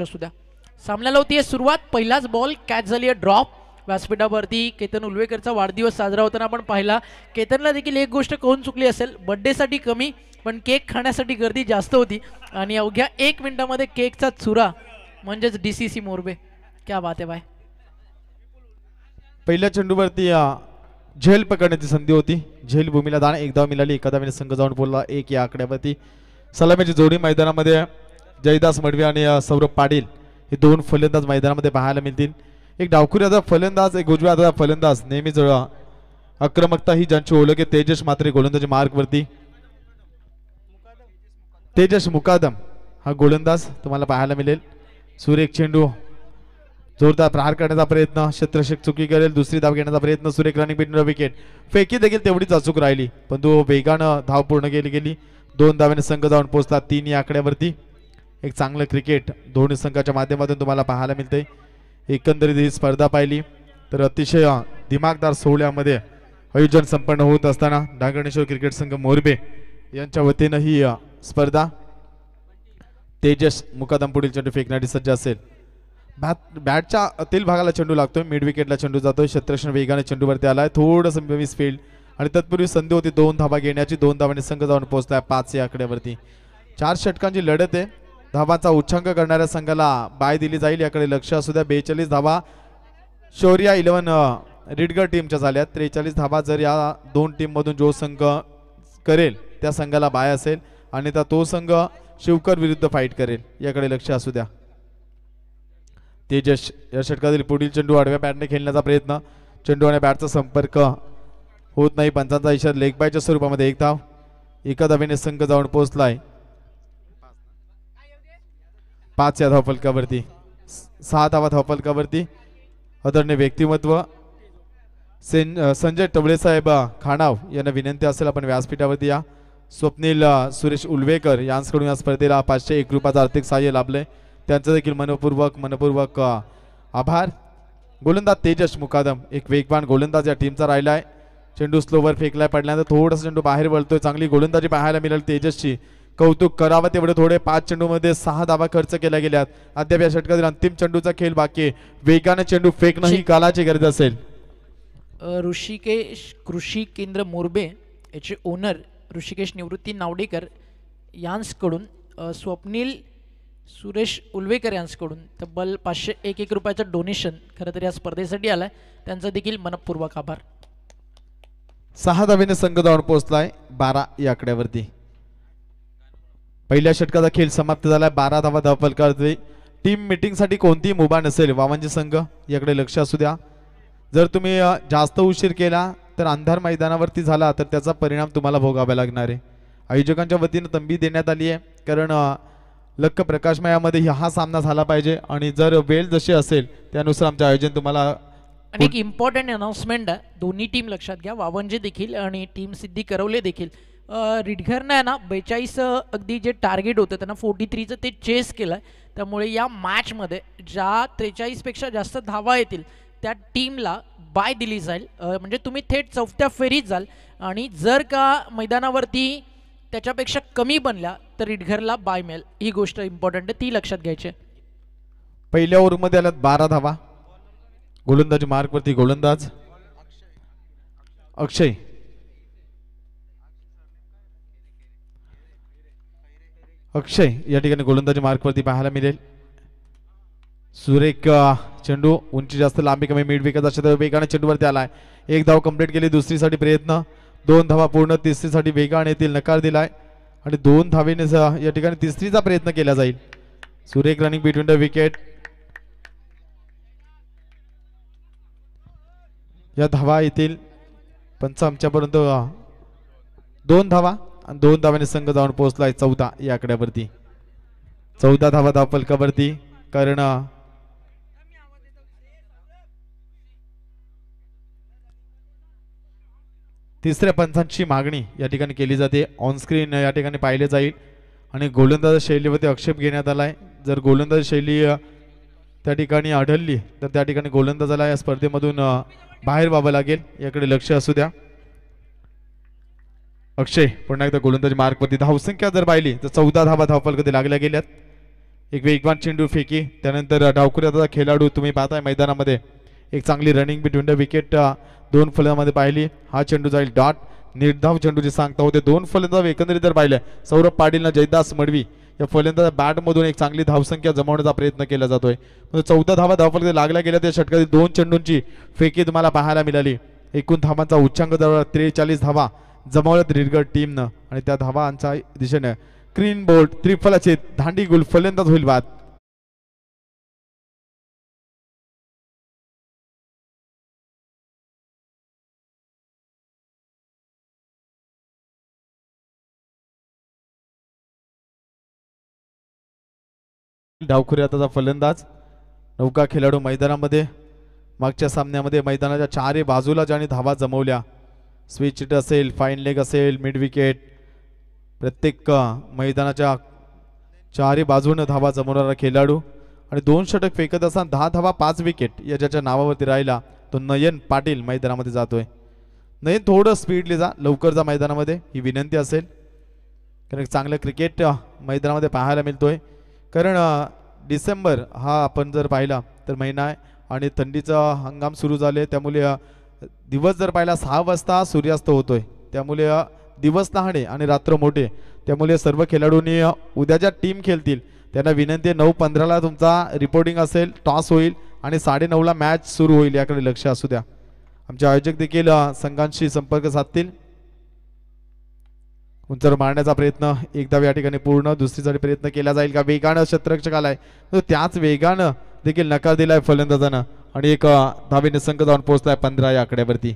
असू द्या. सामन्याला होती सुरुवात. पहिलाच बॉल कॅच झाली आहे ड्रॉप. व्यासपीठावरती केतन उलवेकरचा वाढदिवस साजरा होताना आपण पाहिला. केतनला देखील एक गोष्ट कळून चुकली असेल, बर्थडेसाठी कमी पण केक खाण्यासाठी गर्दी जास्त होती आणि अवघ्या 1 मिनिटामध्ये केकचा चुरा म्हणजेच DCC मोरबे. क्या बात आहे बाय. पहिल्या चेंडूवरती झेल पकडण्याची संधी होती. झेल भूमीला दान एक धाव मिळाली. एका धावेने संघ जाऊन बोलला 1 या आकड्यावरती. सलामीची जोडी मैदानामध्ये जयदास मडवी आणि सौरभ पाटील हे दोन फलंदाज मैदानामध्ये पाहायला मिळतील. एक डावखुऱ्याचा फलंदाज, एक उजव्या हाताचा फलंदाज. नेहमीच आक्रमकता ही ज्यांची ओळख आहे. तेजस मात्रे गोलंदाजी मार्गवरती. तेजस मुकादम हा गोलंदाज तुम्हाला पाहायला मिळेल. सुरेख चेंडू, जोरदार प्रहार करण्याचा प्रयत्न, क्षेत्ररक्षक चुकी करेल. दुसरी धाव घेण्याचा प्रयत्न, सुरेख रनिंग बिटवीन विकेट. फेकी देखील तेवढीच अचूक राहिली परंतु वेगानं धाव पूर्ण केली गेली. 2 धावांनी संघ जाऊन पोहोचला 3 या आकड्यावरती. एक चांगलं क्रिकेट दोन्ही संघाच्या माध्यमातून तुम्हाला पाहायला मिळते. एकंदरीत ही स्पर्धा पाहिली तर अतिशय दिमागदार सोहळ्यामध्ये आयोजन संपन्न होत असताना डांगणेश्वर क्रिकेट संघ मोरबे यांच्या वतीनं ही स्पर्धा. तेजस मुकादम पुढील चेंडू फेकण्यासाठी सज्ज असेल. बॅटच्या आतील भागाला चेंडू लागतोय. मिड विकेटला चेंडू जातोय. क्षेत्ररक्षण वेगाने चेंडूवरती आलाय. थोडंसं मिस फील्ड आणि तत्पूर्वी संधी होती 2 धावा घेण्याची. 2 धावांनी संघ जाऊन पोहोचलाय 5 या आकड्यावरती. 4 षटकांची लढत आहे. धावांचा उच्चांक करणाऱ्या संघाला बाय दिली जाईल याकडे लक्ष असू द्या. 42 धावा शौर्या 11 रिडगर टीमच्या झाल्या. 43 धावा जर या दोन टीम मधून जो संघ करेल त्या संघाला बाय असेल आणि तो संघ शिवकर विरुद्ध फाईट करेल याकडे लक्ष असू द्या. तेजस या षटकातील पुढील चेंडू आडव्या बॅटने खेळण्याचा प्रयत्न. चेंडू आणि बॅटचा संपर्क होत नाही. पंचांचा इशारा लेग बायच्या स्वरूपामध्ये 1 धाव. एका धावेने संघ जाऊन पोहोचलाय 5 या धावफलकावरती. 6 धावा धावफलकावरती. आदरणीय व्यक्तिमत्व संजय टवळे साहेब खाणाव यांना विनंती असेल आपण व्यासपीठावरती या. स्वप्नील सुरेश उलवेकर यांच्याकडून या स्पर्धेला 501 रुपयाचं आर्थिक सहाय्य लाभलंय. त्यांचं देखील मनपूर्वक आभार. गोलंदाज तेजस मुकादम एक वेगवान गोलंदाज या टीमचा राहिलाय. चेंडू स्लोवर फेकलाय. पडल्यानंतर थोडासा चेंडू बाहेर वळतोय. चांगली गोलंदाजी पाहायला मिळेल तेजसची. कौतुक करावं तेवढे थोडे. 5 चेंडूमध्ये 6 धावा खर्च केल्या गेल्यात. अद्याप या षटकातील अंतिम चेंडूचा खेळ बाकी. वेगाने चेंडू फेकणं ही कालाची गरज असेल. ऋषिकेश कृषी केंद्र मोरबे याचे ओनर ऋषिकेश निवृत्ती नावडेकर यांच्याकडून स्वप्नील सुरेश उलवेकर यांच्याकडून तब्बल 501 रुपयाचं डोनेशन खरं तर या स्पर्धेसाठी आलाय. त्यांचा देखील मनपूर्वक आभार. 6 धावेने संघ जाऊन पोहोचलाय 12 या आकड्यावरती. पहिल्या षटकाचा खेळ समाप्त झालाय. 12 धावा धावफलकावरती. टीम मीटिंग साठी कोणतीही मुभा नसेल. वावंजी संघ याकडे लक्ष असू द्या. जर तुम्ही जास्त उशीर केला तर अंधार मैदानावरती झाला तर त्याचा परिणाम तुम्हाला भोगावा लागणार आहे. आयोजकांच्या वतीनं तंबी देण्यात आली आहे कारण लक्क प्रकाशमयामध्ये हा सामना झाला पाहिजे आणि जर वेळ जशी असेल त्यानुसार आमचे आयोजन तुम्हाला. आणि एक इम्पॉर्टंट अनाउन्समेंट आहे. दोन्ही टीम लक्षात घ्या. वावंजे देखील आणि टीम सिद्धी करवले देखील. रिडघरनं ना 42 अगदी जे टार्गेट होतं त्यांना 43चं ते चेस केलं. त्यामुळे या मॅचमध्ये ज्या 43पेक्षा जास्त धावा येतील त्या टीमला बाय दिली जाईल. म्हणजे तुम्ही थेट 4थ्या फेरीत जाल आणि जर का मैदानावरती त्याच्यापेक्षा कमी बनल्या तर रिडघरला बाय मिळेल. ही गोष्ट इम्पॉर्टंट आहे, ती लक्षात घ्यायची. पहिल्या ओव्हरमध्ये आल्यात 12 धावा. गोलंदाजी मार्कवरती गोलंदाज अक्षय. अक्षय या ठिकाणी गोलंदाजी मार्कवरती पाहायला मिळेल. सुरेख चेंडू, उंची जास्त लांबी कमी, मिड विकेटचा क्षेत्र वेगाने चेंडूवरती आलाय. 1 धाव कंप्लीट केली. दुसरीसाठी प्रयत्न. 2 धावा पूर्ण. तिसरीसाठी वेगाने येतील नकार दिलाय आणि 2 धावेने या ठिकाणी तिसरीचा प्रयत्न केला जाईल. सुरेख रनिंग बिटवीन द विकेट. या धावा येतील पंच आमच्यापर्यंत 2 धावा आणि 2 धावाने संघ जाऊन पोहोचलाय 14 या आकड्यावरती. 14 धावा धावफलकावरती कारण तिसऱ्या पंचांची मागणी या ठिकाणी केली जाते. ऑन स्क्रीन या ठिकाणी पाहिले जाईल आणि गोलंदाज शैलीवरती आक्षेप घेण्यात आलाय. जर गोलंदाज शैली त्या ठिकाणी आढळली तर त्या ठिकाणी गोलंदाजाला या स्पर्धेमधून बाहेर व्हावं लागेल. याकडे लक्ष असू द्या. अक्षय पुन्हा एकदा गोलंदाजी मार्कवरती. धावसंख्या जर पाहिली तर 14 धावा धावफलकावरती लागल्या गेल्यात. एक वेगवान चेंडू फेकी, त्यानंतर डावखुऱ्याचा खेळाडू तुम्ही पाहताय मैदानामध्ये एक चांगली रनिंग बिटवीन द विकेट दोन फलंदाजांमध्ये पाहिली. हा चेंडू जाईल डॉट. निर्धाव चेंडूची सांगता होते. दोन फलंदाज एकंदरीत जर पाहिलं सौरभ पाटील जयदास मडवी या फलंदाज बॅटमधून एक चांगली धावसंख्या जमवण्याचा प्रयत्न केला जातोय. 14 धावा धावफलक लागल्या गेल्या त्या षटकातील 2 चेंडूंची फेकी तुम्हाला पाहायला मिळाली. एकूण धावांचा उच्चांक जवळ 43 धावा जमवल्यात रिडगड टीमनं आणि त्या धावांच्या दिशेने क्लीन बोल्ड त्रिफलाचे धांडी गुल फलंदाज होईल बाद. डावखुऱ्याचा फलंदाज नौका खेळाडू मैदानामध्ये मागच्या सामन्यामध्ये मैदानाच्या चारही बाजूला ज्याने धावा जमवल्या, स्विच हिट असेल, फाईन लेग असेल, मिड विकेट, प्रत्येक मैदानाच्या चारही बाजूने धावा जमवणारा खेळाडू आणि 2 षटक फेकत असताना 10 धावा 5 विकेट या ज्याच्या नावावरती राहिला तो नयन पाटील मैदानामध्ये जातोय. नयन थोडं स्पीडली जा, लवकर जा मैदानामध्ये ही विनंती असेल, कारण चांगलं क्रिकेट मैदानामध्ये पाहायला मिळतोय. कारण डिसेंबर हा आपण जर पाहिला तर महिना आहे आणि थंडीचा हंगाम सुरू झाले, त्यामुळे दिवस जर पाहिला 6 वाजता सूर्यास्त होतोय, त्यामुळे दिवस लहान आहे आणि रात्र मोठे, त्यामुळे सर्व खेळाडूंनी उद्या ज्या टीम खेळतील त्यांना विनंती आहे 9:15ला तुमचा रिपोर्टिंग असेल, टॉस होईल आणि 9:30ला मॅच सुरू होईल, याकडे लक्ष असू द्या. आमचे आयोजक देखील संघांशी संपर्क साधतील. उंचर मारण्याचा प्रयत्न एक धाव या ठिकाणी पूर्ण, दुसरीसाठी प्रयत्न केला जाईल का, वेगानं क्षेत्ररक्षक आलाय त्याच वेगानं देखील नकार दिलाय फलंदाजानं आणि एक धावेने संघ जाऊन पोहोचलाय 15 या आकड्यावरती.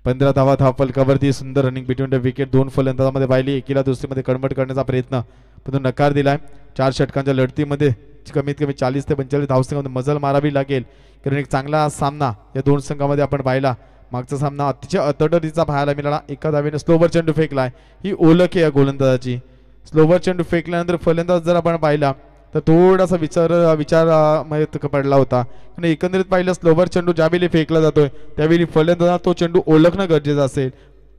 15 धावा धावफलकावरती. सुंदर रनिंग बिटवीन द विकेट दोन फलंदाजांमध्ये पाहिली, एकीला दुसरीमध्ये कन्वर्ट करण्याचा प्रयत्न पण नकार दिलाय. 4 षटकांच्या लढतीमध्ये कमीत कमी 40 ते 45 धावसंख्येमध्ये मजल मारावी लागेल, कारण एक चांगला सामना या दोन संघामध्ये आपण पाहिला. मागचा सामना अतिशय अतडरीचा पाहायला मिळाला. एका धावेने स्लोवर चेंडू फेकलाय, ही ओळख आहे या गोलंदाजाची. स्लोवर चेंडू फेकल्यानंतर फलंदाज जर आपण पाहिला तर थोडासा विचार पडला होता, आणि एकंदरीत पाहिलं स्लोवर चेंडू ज्यावेळी फेकला जातोय त्यावेळी फलंदाजाला तो चेंडू ओळखणं गरजेचं असेल.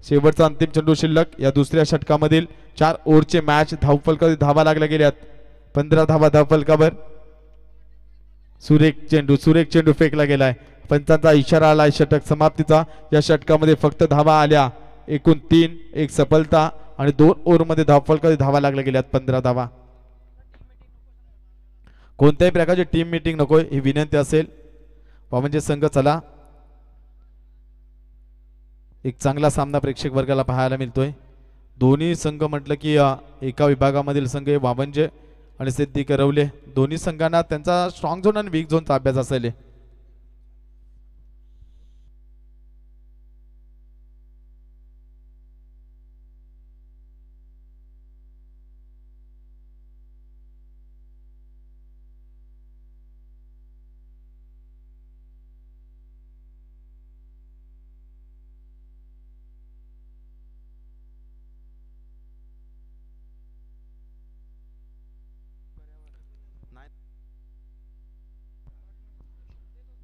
शेवटचा अंतिम चेंडू शिल्लक या दुसऱ्या षटकामधील 4 ओव्हरचे मॅच धावफलकावर धावा लागल्या गेल्यात. 15 धावा धावफलकावर. सुरेख चेंडू फेकला गेलाय. पंचांचा इशारा आलाय षटक समाप्तीचा. या षटकामध्ये फक्त धावा आल्या एकूण 3, एक सफलता आणि 2 ओव्हरमध्ये धावफलकावर धावा लागल्या गेल्यात 15 धावा. कोणत्याही प्रकारची टीम मीटिंग नकोय ही विनंती असेल. म्हणजे संघ चला, एक चांगला सामना प्रेक्षक वर्गाला पाहायला मिळतोय. दोन्ही संघ म्हटलं की एका विभागामधील संघ वावंजे आणि सिद्धी करवले, दोन्ही संघांना त्यांचा स्ट्रॉंग झोन आणि वीक झोनचा अभ्यास असेल.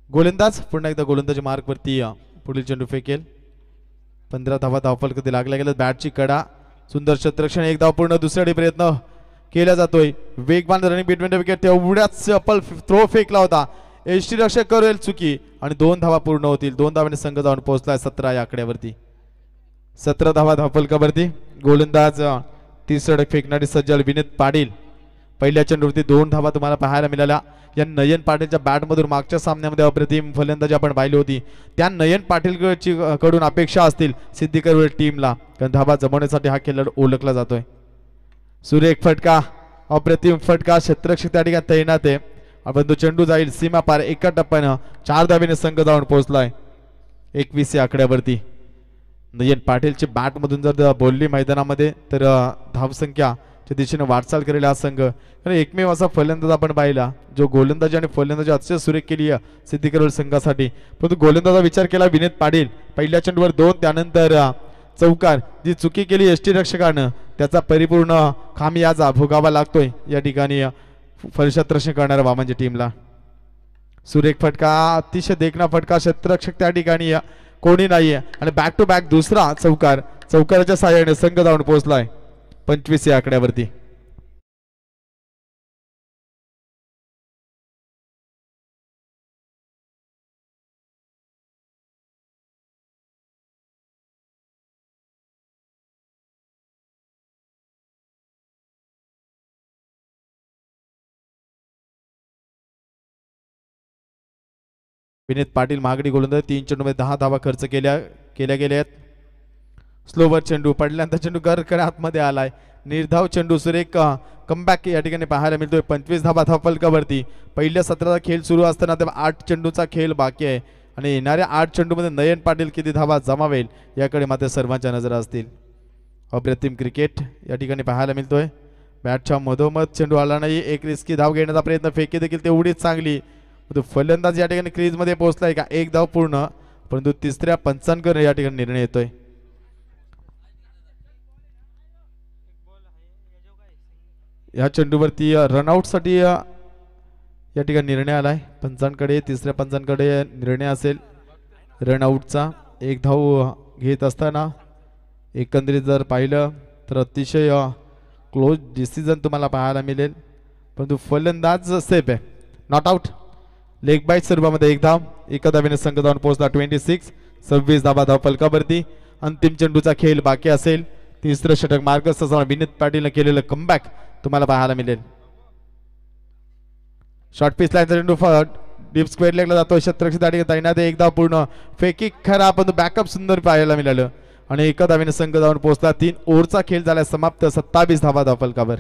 गोलंदाज पुन्हा एकदा गोलंदाजी मार्कवरती पुढील चेंडू फेकेल. 15 धावा धावफलकावर लागल्या गेल्या. बॅटची कडा, सुंदर क्षेत्ररक्षण, एक धाव पूर्ण. दुसऱ्या प्रयत्न केला जातोय. वेगवान रनिंग बिटवीन द विकेट, तेवढ्याच चपल थ्रो फेकला होता. एसटी रक्षक करेल चुकी आणि 2 धावा पूर्ण होतील. 2 धावांनी संघ जाऊन पोहोचलाय 17 या आकड्यावरती. 17 धावा धावफलकावरती. गोलंदाज 30 षटक फेकणारी सज्जल विनीत पाटील. पहिल्या चेंडूवरती 2 धावा तुम्हाला पाहायला मिळाल्या. या नयन पाटीलच्या बॅटमधून मागच्या सामन्यामध्ये अप्रतिम फलंदाजी आपण पाहिली होती. त्या नयन पाटील कडून अपेक्षा असतील सिद्धिकर टीमला, कारण धावा जमवण्यासाठी हा खेळाडू ओळखला जातोय. सुरेख फटका, अप्रतिम फटका, क्षेत्ररक्षक त्या ठिकाणी तैनात आहे. आपण तो चेंडू जाईल सीमा पार. एका टप्प्यानं 4 धावेने संघ जाऊन पोहोचलाय 21 या आकड्यावरती. नयन पाटीलची बॅटमधून जर बोलली मैदानामध्ये तर धावसंख्या दिशेने वाटचाल करेल हा संघ. कारण एकमेव असा फलंदाज आपण पाहिला जो गोलंदाजी आणि फलंदाजी अतिशय सुरेख केली सिद्धी करोल संघासाठी. परंतु गोलंदाजा विचार केला विनीत पाटील. पहिल्या चेंडूवर 2, त्यानंतर चौकार. जी चुकी केली एसटी रक्षकानं त्याचा परिपूर्ण खामियाजा भोगावा लागतोय या ठिकाणी फलक्षेत्ररक्षण करणाऱ्या वामनच्या टीमला. सुरेख फटका, अतिशय देखणा फटका. क्षेत्ररक्षक त्या ठिकाणी कोणी नाहीये आणि बॅक टू बॅक दुसरा चौकार. चौकाराच्या साहाय्याने संघ जाऊन पोहोचलाय 25 या आकड्यावरती. विनीत पाटील महागडी गोलंदाज 3 चेंडूमध्ये 10 धावा खर्च केल्या गेल्या आहेत. स्लोवर चेंडू पडल्यानंतर चेंडू गरकडे आतमध्ये आलाय. निर्धाव चेंडू सुरेख कमबॅक या ठिकाणी पाहायला मिळतोय. 25 धावा धावफलकावरती. पहिल्या सत्राचा खेळ सुरू असताना तेव्हा 8 चेंडूचा खेळ बाकी आहे आणि येणाऱ्या 8 चेंडूमध्ये नयन पाटील किती धावा जमावेल याकडे मात्र सर्वांच्या नजरा असतील. अप्रतिम क्रिकेट या ठिकाणी पाहायला मिळतोय. बॅटच्या मधोमध चेंडू आला नाही. एक रिस्की धाव घेण्याचा प्रयत्न. फेकी देखील तेवढीच चांगली. फलंदाज या ठिकाणी क्रीजमध्ये पोहोचलाय का? एक धाव पूर्ण, परंतु तिसऱ्या पंचांकडे या ठिकाणी निर्णय येतोय. या चेंडूवरती रनआउट साठी या ठिकाणी निर्णय आलाय पंचांकडे. तिसऱ्या पंचांकडे निर्णय असेल रनआउटचा. एक धाव घेत असताना एकंदरीत जर पाहिलं तर अतिशय क्लोज डिसिजन तुम्हाला पाहायला मिळेल, परंतु फलंदाज सेफ आहे. Not out. लेग बाईट स्वरूपामध्ये एक धाव. एका धावेने संघ धावून पोहोचला. 26 धावा धावफलकावरती. अंतिम चेंडूचा खेळ बाकी असेल. तिसरं षटक मार्गस्थ विनीत पाटीलने केलेलं कमबॅक तुम्हाला पाहायला मिळेल. शॉर्ट पिच लाईनचा चेंडू डीप स्क्वेअर लेगला जातो. क्षेत्ररक्षक दाडी तैनात. एक धाव पूर्ण. फेकी खरा, पण बॅकअप सुंदर पाहायला मिळालं आणि एका धावेने संघ धावून पोहोचला. 3 ओव्हरचा खेळ झाला समाप्त. 27 धावा धावफलकावर.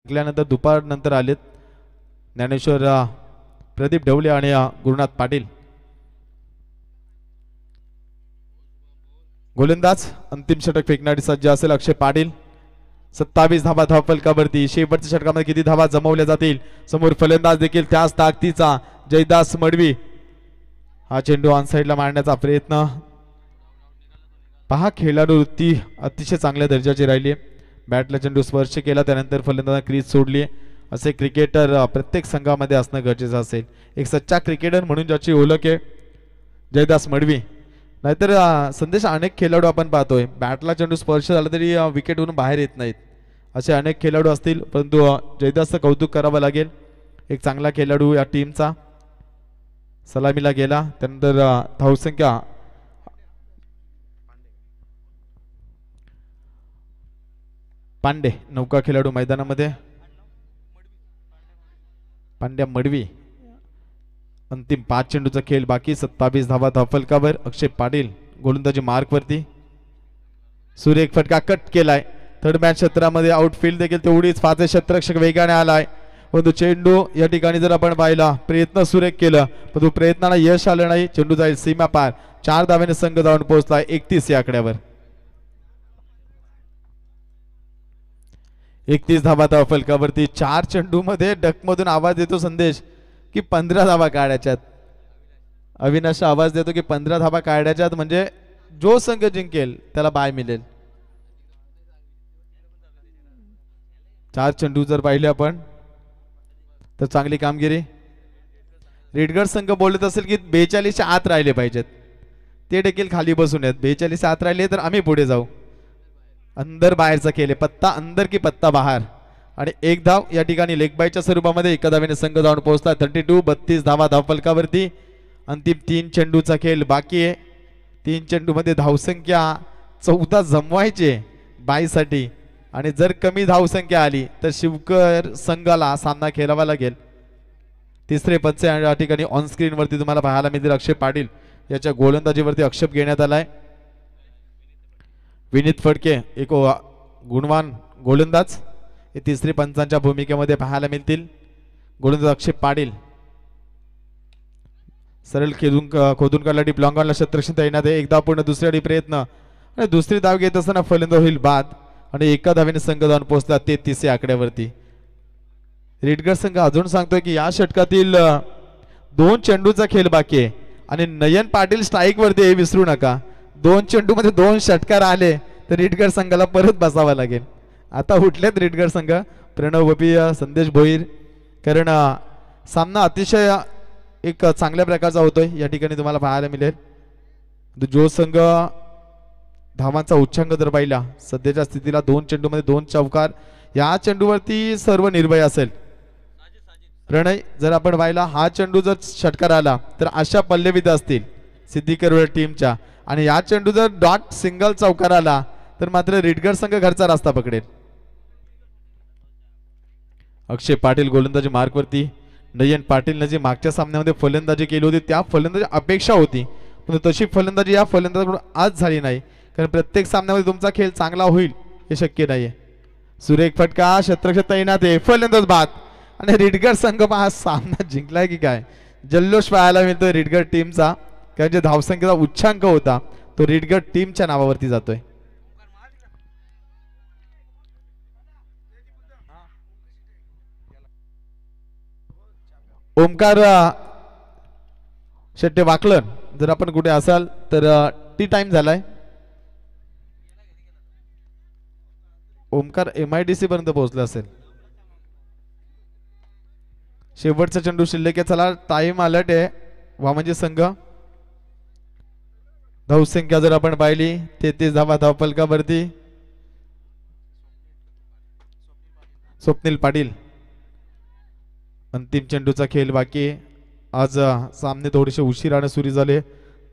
जिंकल्यानंतर दुपार नंतर आलेत ज्ञानेश्वर प्रदीप ढवले आणि गुरुनाथ पाटील. गोलंदाज अंतिम षटक फेकण्यासाठी सज्ज असेल अक्षय पाटील. 27 धावा धावफलकावरती. शेवटच्या षटकामध्ये किती धावा जमवल्या जातील? समोर फलंदाज देखील त्याच ताकदीचा जयदास मडवी. हा चेंडू ऑन साइडला मारण्याचा प्रयत्न. पहा खेळाडू वृत्ती अतिशय चांगल्या दर्जाची राहिली. बॅटला चेंडू स्पर्श केला त्यानंतर फलंदाजाने क्रीज सोडली. असे क्रिकेटर प्रत्येक संघामध्ये असणं गरजेचं असेल. एक सच्चा क्रिकेटर म्हणून ज्याची ओळख आहे जयदास मडवी. नाहीतर संदेश अनेक खेळाडू आपण पाहतोय बॅटला चेंडू स्पर्श झाला तरी विकेटवरून बाहेर येत नाहीत. असे अनेक खेळाडू असतील, परंतु जयदासचं कौतुक करावं लागेल. एक चांगला खेळाडू या टीमचा सलामीला गेला. त्यानंतर धावसंख्या पांडे नौका खेळाडू मैदानामध्ये. पांड्या मडवी. अंतिम 5 चेंडूचा खेळ बाकी. 27 धावा धावफलकावर. अक्षय पाटील गोलंदाजी मार्कवरती. सुरेख फटका कट केलाय. थर्ड मॅच क्षेत्रामध्ये आउटफील्ड देखील तेवढीच फास्ट. क्षेत्ररक्षक वेगाने आलाय, परंतु चेंडू या ठिकाणी जर आपण पाहिला प्रयत्न सुरेख केलं परंतु प्रयत्नाला यश आलं नाही. चेंडू जाईल सीमा पार. 4 धावेने संघ धावून पोहोचलाय 31 या आकड्यावर. 31 धावा धावफलकावरती. 4 चेंडू मध्ये डकमधून आवाज येतो संदेश की 15 धावा काढायच्यात. अविनाश आवाज देतो की 15 धावा काढायच्यात म्हणजे जो संघ जिंकेल त्याला बाय मिळेल. 4 चेंडू जर पाहिले आपण तर चांगली कामगिरी. रेडगड संघ बोलत असेल की 42च्या आत राहिले पाहिजेत. ते देखील खाली बसून आहेत. 42 आत राहिले तर आम्ही पुढे जाऊ. अंदर बाहेरचा केले. पत्ता अंदर की पत्ता बाहेर. आणि एक धाव या ठिकाणी लेग बायच्या स्वरूपामध्ये एका धावेने संघ धावून पोहोचला. 32 धावा धावफलकावरती. अंतिम 3 चेंडूचा खेळ बाकी आहे. 3 चेंडू मध्ये धावसंख्या 14 जमवायचे बाईसाठी आणि जर कमी धावसंख्या आली तर शिवकर संघाला सामना खेळावा लागेल. तिसरे पंच या ठिकाणी ऑन स्क्रीन वरती तुम्हाला पाहायला मिळतील. अक्षय पाटील याच्या गोलंदाजीवरती आक्षेप घेण्यात आलाय. विनीत फडके एक गुणवान गोलंदाज हे तिसरी पंचांच्या भूमिकेमध्ये पाहायला मिळतील. गोलंदाज अक्षय पाटील सरळ खोदून काढला डीप लॉंग ऑनला क्षेत्ररक्षण तैनात आहे. एकदा पूर्ण दुसऱ्या प्रयत्न आणि दुसरी धाव घेत असताना फलंदाज होईल बाद आणि एका धावेने संघ जाऊन पोहोचला 33 या आकड्यावरती. रेडगर संघ अजून सांगतोय की या षटकातील 2 चेंडूचा खेळ बाकी आहे आणि नयन पाटील स्ट्राईक वरती हे विसरू नका. 2 चेंडू मध्ये 2 षटकार आले तर रेडगर संघाला परत बसावं लागेल. आता उठलेत रेडगर संघ, प्रणव गोपी, संदेश भोईर, कारण सामना अतिशय एक चांगल्या प्रकारचा होतोय या ठिकाणी तुम्हाला पाहायला मिळेल. जो संघ धावांचा उच्चांक जर पाहिला सध्याच्या स्थितीला 2 चेंडूमध्ये 2 चौकार, या चेंडूवरती सर्व निर्भय असेल. प्रणय जर आपण पाहिला हा चेंडू जर षटकार आला तर अशा पल्लेविद असतील सिद्धी करवळ टीमच्या, आणि या चेंडू जर डॉट सिंगल चौकार आला तर मात्र रेडगर संघ घरचा रस्ता पकडेल. अक्षय पाटील गोलंदाजी मार्कवरती. नयन पाटीलने जे मागच्या सामन्यामध्ये फलंदाजी केली होती त्या फलंदाजी अपेक्षा होती, पण तशी फलंदाजी या फलंदाजाकडून आज झाली नाही, कारण प्रत्येक सामन्यामध्ये तुमचा खेळ चांगला होईल हे शक्य नाहीये. सुरेख फटका, क्षेत्ररक्षण तैनात आहे, फलंदाज बाद आणि रेडगर संघ हा सामना जिंकलाय की काय. जल्लोष पाहायला मिळतोय रेडगर टीमचा, कारण जे धावसंख्येचा उच्चांक होता तो रेडगर टीमच्या नावावरती जातोय. ओमकार शेट्टे वाकलन जर आपण कुठे असाल तर टी टाइम झालाय. ओमकार MIDC पर्यंत पोहोचला असेल. शेवटचा चेंडू शिल्लक आहे. चला टाइम अलर्ट आहे वामनजी संघ. धावसंख्या जर आपण पाहिली 33 धावा धावफलकावरती. स्वप्नील पाटील अंतिम चेंडूचा खेळ बाकी. आज सामने थोडेसे उशिराने सुरू झाले,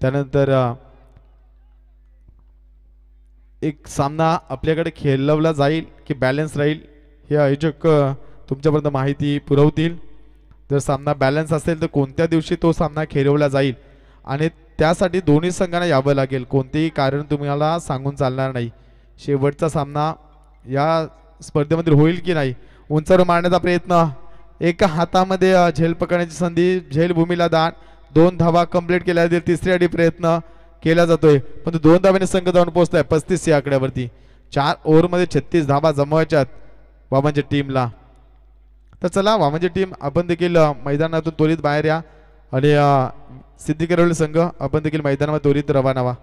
त्यानंतर एक सामना आपल्याकडे खेळवला जाईल की बॅलन्स राहील हे आयोजक तुमच्यापर्यंत माहिती पुरवतील. जर सामना बॅलन्स असेल तर कोणत्या दिवशी तो सामना खेळवला जाईल आणि त्यासाठी दोन्ही संघांना यावं लागेल. कोणतेही कारण तुम्हाला सांगून चालणार नाही. शेवटचा सामना या स्पर्धेमध्ये होईल की नाही. उंचावर मारण्याचा प्रयत्न, एका हातामध्ये झेल पकडण्याची संधी, झेल भूमीला दान, 2 धावा कंप्लीट केल्या. तिसऱ्या प्रयत्न केला जातोय पण 2 धाव्याने संघ जाऊन पोहोचलाय 35 या आकड्यावरती. 4 ओव्हरमध्ये 36 धावा जमवायच्यात वामनच्या टीमला. तर चला वामनची टीम आपण देखील मैदानातून त्वरित बाहेर या आणि सिद्धी करवली संघ आपण देखील मैदानामध्ये त्वरित रवाना व्हा.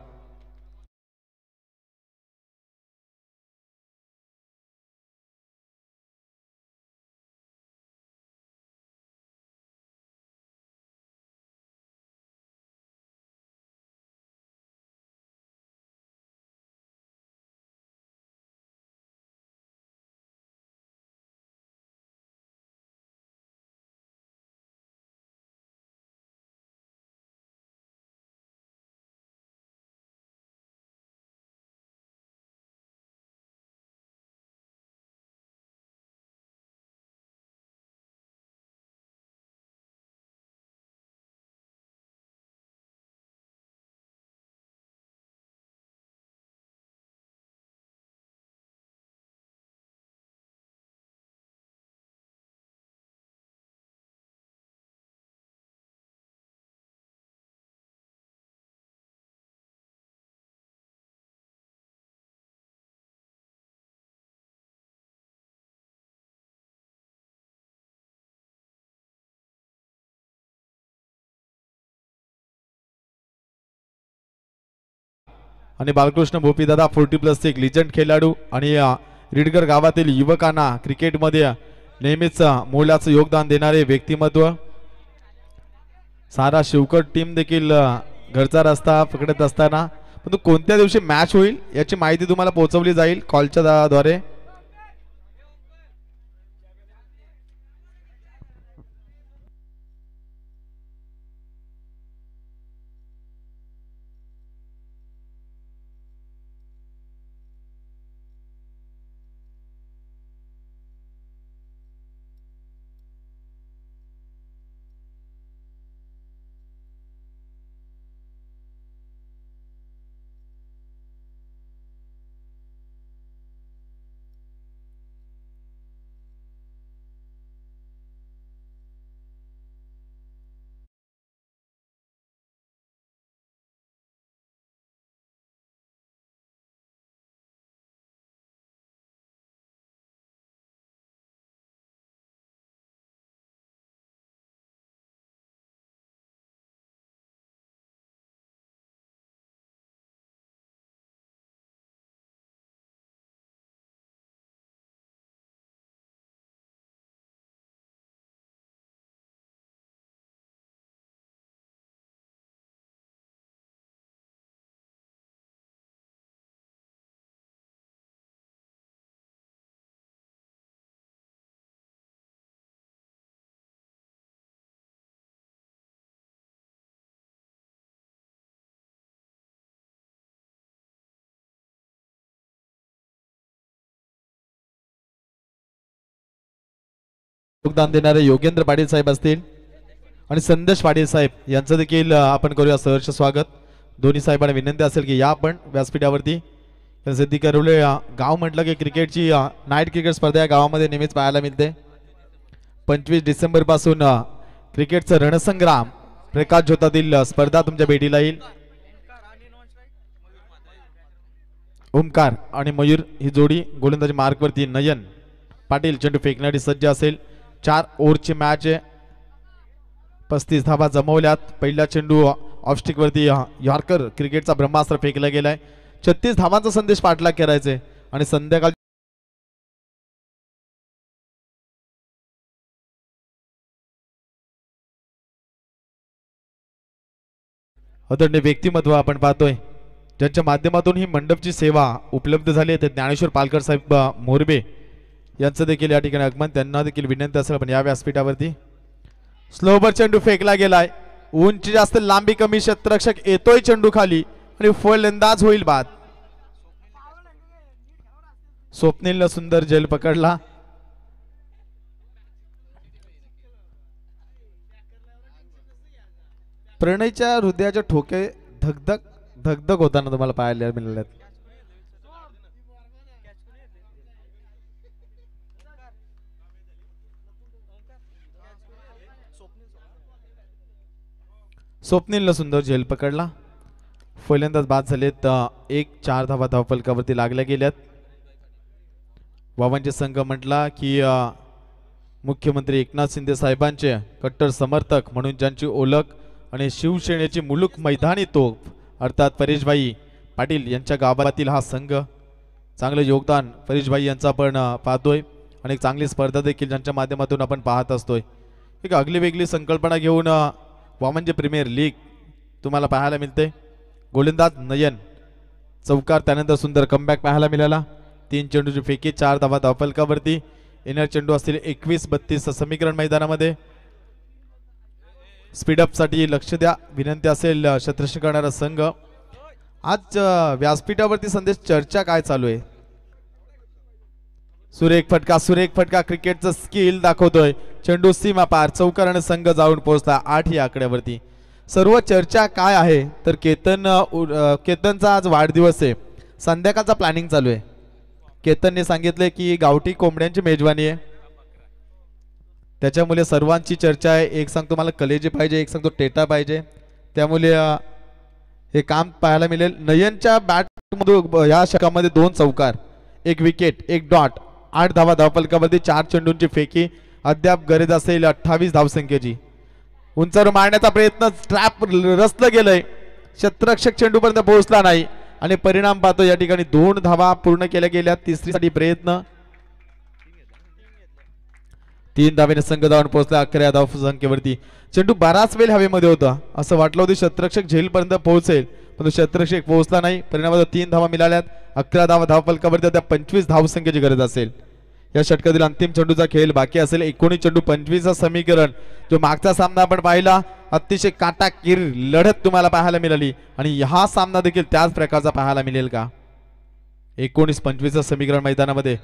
आणि बालकृष्ण भोपीदादा 40+ एक लिजंड खेळाडू आणि रिडगर गावातील युवकांना क्रिकेटमध्ये नेहमीच मोलाचं योगदान देणारे व्यक्तिमत्व. सारा शिवकर टीम देखील घरचा रस्ता पकडत असताना, परंतु कोणत्या दिवशी मॅच होईल याची माहिती तुम्हाला पोहोचवली जाईल कॉलच्या द्वारे. योगदान देणारे योगेंद्र पाटील साहेब असतील आणि संदेश पाटील साहेब यांचं देखील आपण करूया सहर्ष स्वागत. दोन्ही साहेबांना विनंती असेल की या आपण व्यासपीठावरती. सिद्धी करवले गाव म्हटलं की क्रिकेटची नाईट क्रिकेट स्पर्धा या गावामध्ये नेहमीच पाहायला मिळते. 25 डिसेंबर पासून क्रिकेटचं रणसंग्राम प्रकाश झोतातील स्पर्धा तुमच्या भेटीला येईल. ओमकार आणि मयूर ही जोडी गोलंदाजी मार्कवरती. नयन पाटील चेंडू फेकण्यासाठी सज्ज असेल. 4 ओव्हरची मॅच आहे. 35 धावा जमवल्यात. पहिला चेंडू ऑफस्टिक वरती यॉर्कर क्रिकेटचा ब्रह्मास्त्र फेकला गेलाय. 36 धावांचा संदेश पाठलाग करायचे आणि संध्याकाळ आदरणीय व्यक्तिमत्व आपण पाहतोय ज्यांच्या माध्यमातून ही मंडपची सेवा उपलब्ध झाली आहे ते ज्ञानेश्वर पालकर साहेब मोरबे यांचं देखील या ठिकाणी आगमन. त्यांना देखील विनंती असेल पण या व्यासपीठावरती. स्लोवर चेंडू फेकला गेलाय. उंची जास्त लांबी कमी. क्षेत्ररक्षक येतोय चेंडू खाली आणि फलंदाज होईल बाद. स्वप्नीलला सुंदर झेल पकडला. प्रणयच्या हृदयाचे ठोके धगधग धगधग होताना तुम्हाला पाहायला मिळाल्यात. स्वप्नीलला सुंदर झेल पकडला. फलंदाज बाद झालेत. 1-4 धावा धावफलकावरती लागल्या गेल्यात. वावांचे संघ म्हटला की मुख्यमंत्री एकनाथ शिंदे साहेबांचे कट्टर समर्थक म्हणून ज्यांची ओळख आणि शिवसेनेची मुलूक मैदानी तोफ अर्थात परेशभाई पाटील यांच्या गावातील हा संघ. चांगलं योगदान परेशभाई यांचा आपण पाहतोय आणि एक चांगली स्पर्धा देखील ज्यांच्या माध्यमातून आपण पाहत असतोय. एक आगली वेगळी संकल्पना घेऊन वामनजे प्रीमियर लीग तुम्हाला पाहायला मिळते. गोलंदाज नयन चौकार. त्यानंतर सुंदर कमबॅक पाहायला मिळाला. 3 चेंडूची फेकी. 4 धावा धावफलकावरती. येणार चेंडू असतील 21-32 समीकरण मैदानामध्ये. स्पीडअप साठी लक्ष द्या विनंती असेल. क्षेत्ररक्षण करणारा संघ. आज व्यासपीठावरती संदेश चर्चा काय चालू आहे. सुरेख फटका क्रिकेटचं स्किल दाखवतोय. चेंडू सीमा पार. चौकार आणि संघ जाऊन पोहोचला 8 या आकड्यावरती. सर्व चर्चा काय आहे तर केतनचा आज वाढदिवस आहे. संध्याकाळचा प्लॅनिंग चालू आहे. केतनने सांगितले की गावठी कोंबड्यांची मेजवानी आहे त्याच्यामुळे सर्वांची चर्चा आहे. एक सांगतो मला कलेजी पाहिजे एक सांगतो टेटा पाहिजे. त्यामुळे हे काम पाहायला मिळेल. नयनच्या बॅटमधून या षटकामध्ये 2 चौकार 1 विकेट 1 डॉट. 8 धावा धावफलकावरती. 4 चेंडूंची फेकी. अद्याप गरज असेल 28 धावसंख्येची. उंचावर मारण्याचा प्रयत्न. ट्रॅप रचलं गेलंय. क्षेत्ररक्षक चेंडूपर्यंत पोहोचला नाही आणि परिणाम पाहतो या ठिकाणी 2 धावा पूर्ण केल्या गेल्या. तिसरीसाठी प्रयत्न. 3 धावेने संघ धावून पोहोचला 11 धावसंख्येवरती. चेंडू बराच वेळ हवेमध्ये होता. असं वाटलं होतं क्षेत्ररक्षक झेलपर्यंत पोहोचेल पण क्षेत्ररक्षक पोहोचला नाही. परिणामात 3 धावा मिळाल्यात. 11 धावा धावफलकावरती. त्या 25 धावसंख्येची गरज असेल. या षटकातील अंतिम चेंडूचा खेळ बाकी असेल. 19 चेंडू 25 समीकरण. जो मागचा सामना आपण पाहिला अतिशय काटाकीर लढत तुम्हाला पाहायला मिळाली आणि हा सामना देखील त्याच प्रकारचा पाहायला मिळेल का. 19-25 समीकरण मैदानामध्ये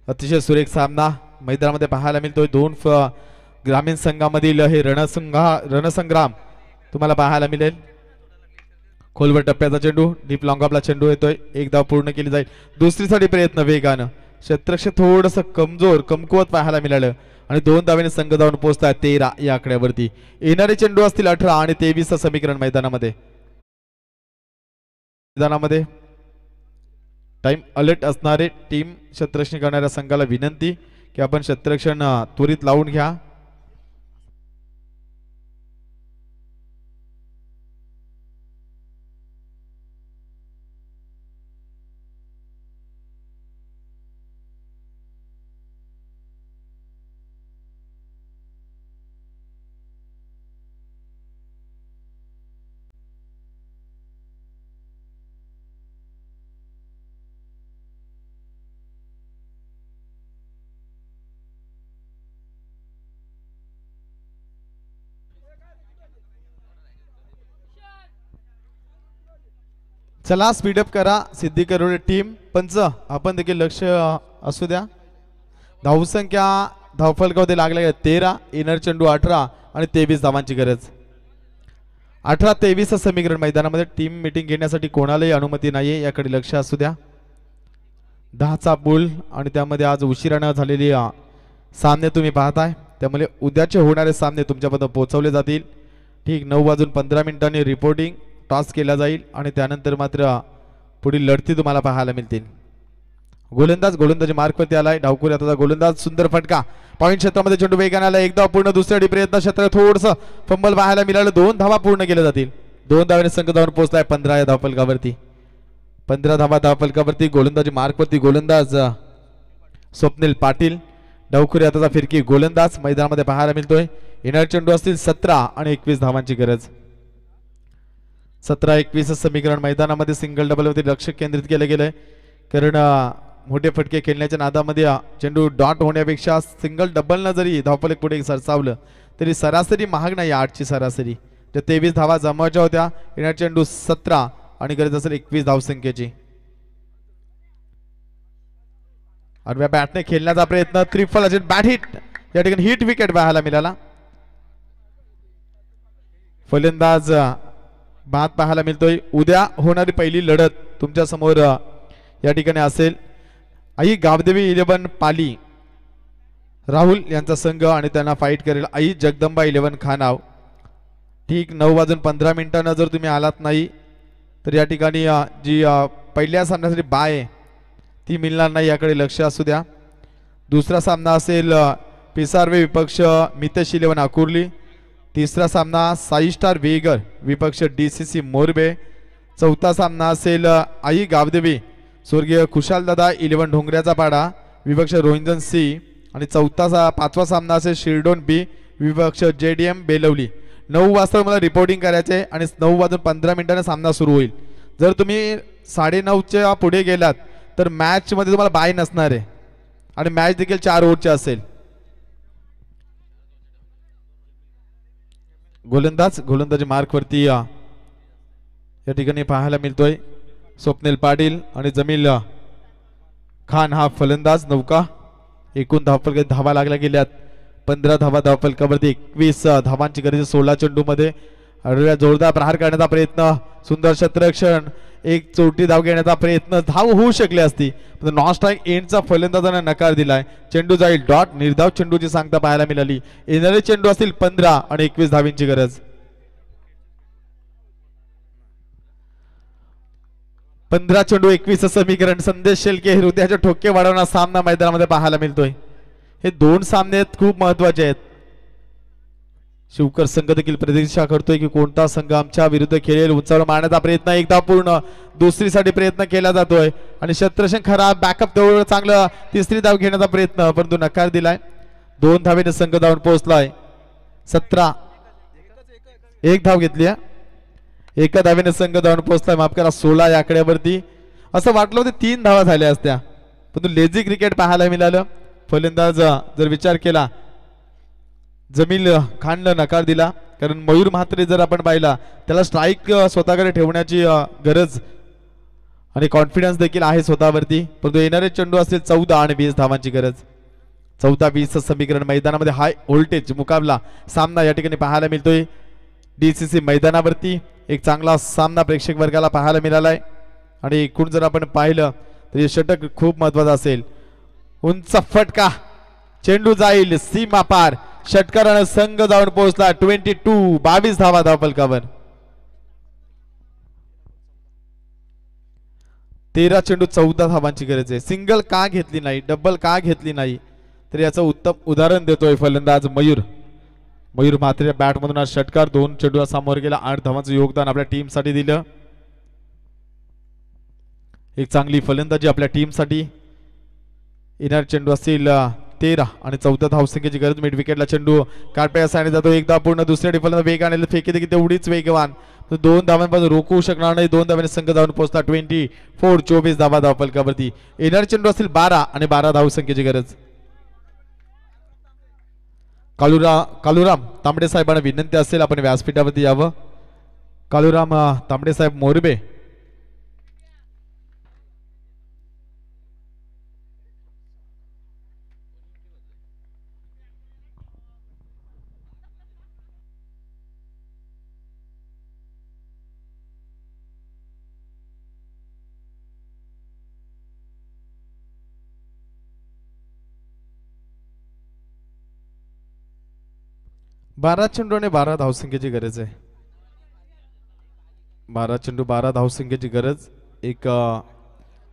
अतिशय सुरेख सामना मैदानामध्ये पाहायला मिळतोय. 2 ग्रामीण संघामधील हे रणसंग्राम तुम्हाला पाहायला मिळेल. खोलवर टप्प्याचा चेंडू. डीप लॉंग ऑफला चेंडू येतोय. 1 धाव पूर्ण केली जाईल. दुसरीसाठी प्रयत्न वेगानं. क्षेत्ररक्षक थोडंसं कमकुवत पाहायला मिळालं आणि 2 धावेने संघ जाऊन पोहोचला 13 या आकड्यावरती. येणारे चेंडू असतील 18 आणि 23 समीकरण मैदानामध्ये. टाइम अलर्ट असणारे टीम क्षेत्ररक्षण करणाऱ्या संघाला विनंती की आपण क्षेत्ररक्षण त्वरित लावून घ्या. चला स्पीडअप करा. सिद्धी करवडे टीम. पंच आपण देखील लक्ष असू द्या. धावसंख्या धावफलकामध्ये लागल्या 13, इनर चेंडू 18 आणि 23 धावांची गरज. 18-23 समीकरण. मैदानामध्ये टीम मीटिंग घेण्यासाठी कोणालाही अनुमती नाहीये, याकडे लक्ष असू द्या. 10चा पूल आणि त्यामध्ये आज उशिरानं झालेली सामने तुम्ही पाहताय, त्यामुळे उद्याचे होणारे सामने तुमच्यापर्यंत पोहोचवले जातील. ठीक 9:15 रिपोर्टिंग टॉस केला जाईल आणि त्यानंतर मात्र पुढील लढती तुम्हाला पाहायला मिळतील. गोलंदाजी मार्कवरती आलाय. डावखुरी आता गोलंदाज, सुंदर फटका पॉईंट क्षेत्रामध्ये, चेंडू वेगाने आला. एकदा पूर्ण, दुसऱ्या प्रयत्न क्षेत्र थोडंसं फंबल पाहायला मिळालं. 2 धावा पूर्ण केल्या जातील. 2 धावाने संघ जाऊन पोहोचलाय 15 या धावफलकावरती. 15 धावा धावफलकावरती. गोलंदाजी मार्कवरती गोलंदाज स्वप्नील पाटील. डावखुरी आता फिरकी गोलंदाज मैदानामध्ये पाहायला मिळतोय. इनर चेंडू असतील 17 आणि 21 धावांची गरज. 17-21 समीकरण. मैदानामध्ये सिंगल डबलवरती लक्ष केंद्रित केलं गेलंय, कारण मोठे फटके खेळण्याच्या नादामध्ये चेंडू डॉट होण्यापेक्षा सिंगल डबलनं जरी धावफलक पुढे सरसावलं तरी सरासरी महाग नाही. 8ची सरासरी. त्या 23 धावा जमवायच्या होत्या. इनर चेंडू 17 आणि गरज असेल 21 धावसंख्येची. आडव्या बॅटने खेळण्याचा प्रयत्न, त्रिफल असेल, बॅट हिट. या ठिकाणी हिट विकेट पाहायला मिळाला. फलंदाज बाद पाहायला मिळतोय. उद्या होणारी पहिली लढत तुमच्या समोर या ठिकाणी असेल. आई गावदेवी 11 पाली राहुल यांचा संघ आणि त्यांना फाईट करेल आई जगदंबा 11 खानाव. ठीक 9:15 जर तुम्ही आलात नाही तर या ठिकाणी जी पहिल्या सामन्यासाठी बाय आहे ती मिळणार नाही, याकडे लक्ष असू द्या. दुसरा सामना असेल पिसारवे विपक्ष मितेश 11 आकुर्ली. तिसरा सामना साई स्टार वेगर विपक्ष DCC मोरबे. चौथा सामना असेल आई गावदेवी स्वर्गीय खुशालदादा 11 ढोंगऱ्याचा पाडा विपक्ष रोहिंजन सी. आणि पाचवा सामना असेल शिरडोन बी विपक्ष JDM बेलवली. 9 वाजता मला रिपोर्टिंग करायचे आणि 9:15 सामना सुरू होईल. जर तुम्ही 9:30च्या पुढे गेलात तर मॅच मध्ये तुम्हाला बाय नसणार आहे आणि मॅच देखील 4 ओव्हरची असेल. गोलंदाजी मार्कवरती या ठिकाणी पाहायला मिळतोय स्वप्नील पाटील आणि जमील खान हा फलंदाज. नौका एकूण धावफलक धावा लागल्या गेल्यात 15 धावा धावफलकावरती. 21 धावांची गरज. 16 चेंडू मध्ये जोरदार प्रहार करण्याचा प्रयत्न, सुंदर क्षेत्ररक्षण, एक चोटी धाव घेण्याचा प्रयत्न, धाव होऊ शकली असती पण नॉन स्ट्राईक एंडचा फलंदाजाने नकार दिलाय. चेंडू जाईल डॉट. निर्धाव चेंडूची सांगता पाहायला मिळाली. येणारे चेंडू असतील 15 आणि 21 धावींची गरज. 15 चेंडू 21 समीकरण. संदेश शेलके हृदयाचे ठोके वाढवणारा सामना मैदानामध्ये पाहायला मिळतोय. हे 2 सामने खूप महत्वाचे आहेत. शिवकर संघ देखील प्रतीक्षा करतोय की कोणता संघ आमच्या विरुद्ध खेळेल. उंचावर मारण्याचा प्रयत्न, एकदा पूर्ण, दुसरीसाठी प्रयत्न केला जातोय आणि शत्रशन खराब बॅकअप जवळ चांगलं, तिसरी धाव घेण्याचा प्रयत्न परंतु नकार दिलाय. 2 धावेने संघ धावून पोहोचलाय. 17 एक धाव घेतली. एका धावेने संघ धावून पोहोचलाय. माफ करा 16 या आकड्यावरती. असं वाटलं होतं 3 धावा झाल्या असत्या परंतु लेझी क्रिकेट पाहायला मिळालं. फलंदाज जर विचार केला जमील खाननं नकार दिला, कारण मयूर म्हात्रे जर आपण पाहिला त्याला स्ट्राईक स्वतःकडे ठेवण्याची गरज आणि कॉन्फिडन्स देखील आहे स्वतःवरती. परंतु येणारे चेंडू असतील 14 आणि 20 धावांची गरज. 14-20 समीकरण. मैदानामध्ये हाय व्होल्टेज मुकाबला सामना या ठिकाणी पाहायला मिळतोय. DCC मैदानावरती एक चांगला सामना प्रेक्षक वर्गाला पाहायला मिळालाय आणि एकूण जर आपण पाहिलं तर षटक खूप महत्वाचा असेल. उंच फटका, चेंडू जाईल सीमा पार, षटकाराने संघ जाऊन पोहोचला 22 धावा धावफलकावर. 13 चेंडू 14 धावांची गरज आहे. सिंगल का घेतली नाही, डबल का घेतली नाही तर याचं उत्तम उदाहरण देतोय फलंदाज मयूर म्हात्रे. बॅटमधून आज षटकार, 2 चेंडूला सामोर गेला, 8 धावांचं योगदान आपल्या टीमसाठी दिलं. एक चांगली फलंदाजी आपल्या टीमसाठी. इनर चेंडू असतील 13 आणि 14 धावसंख्येची गरज. मिड विकेटला चेंडू काटप्या साईड जातो, एकदा पूर्ण, दुसऱ्या डिफेंडर वेगाने फेकी देखील तेवढीच वेगवान, 2 धावांपासून रोखू शकणार नाही. 2 धावांनी संघ जाऊन पोहोचला 24 धावा धावफलकावरती. इनर चेंडू असतील 12 आणि 12 धावसंख्येची गरज. कालुराम तांबडे साहेबांना विनंती असेल आपण व्यासपीठावरती यावं. कालुराम तांबडे साहेब मोरबे. 12 चेंडू आणि 12 धावसंख्येची गरज आहे. 12 चेंडू 12 धावसंख्येची गरज. एक